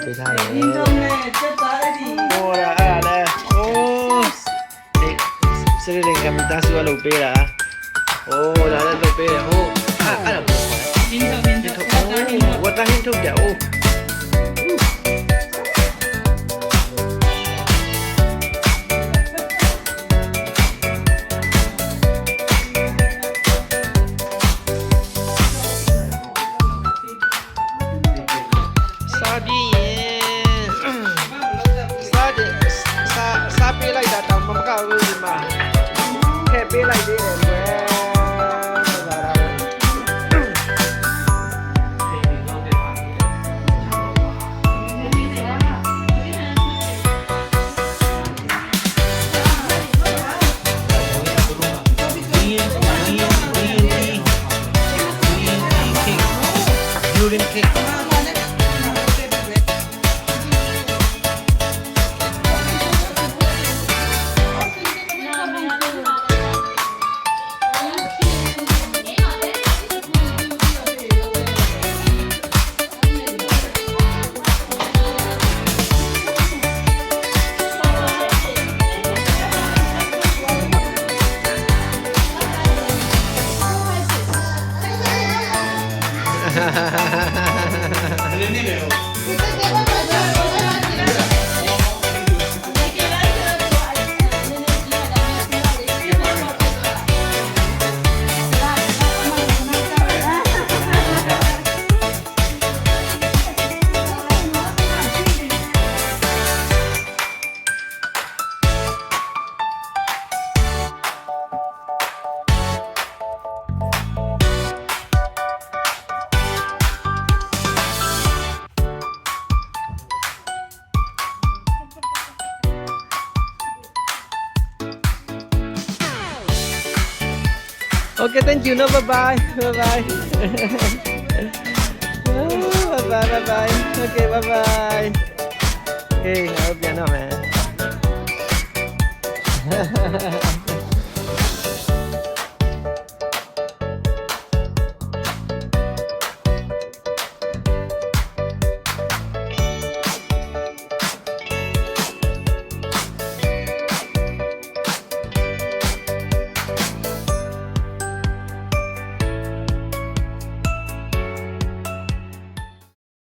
ပေးထားတယ် ဒီတော့နဲ့တက်သားရည် ဟိုရာအဲ့ဒါလဲဟိုးစရီလင်္ကာမိသားစုကလုပ်ပေးတာဟိုးဒါလည်းလုပ်ပေးတယ်ဟိုးအဲ့ဒါဒီတော့ဝတ်တိုင်းထုတ်တယ်ဟိုးစားပေးလိုက်တာတော့မကဘူးဒီမှာထည့်ပေးလိုက်သေးတယ်ကွယ်Okay, thank you. No, bye bye. Bye bye. Bye bye. Bye bye. Okay, bye bye. Hey, I hope you know, man.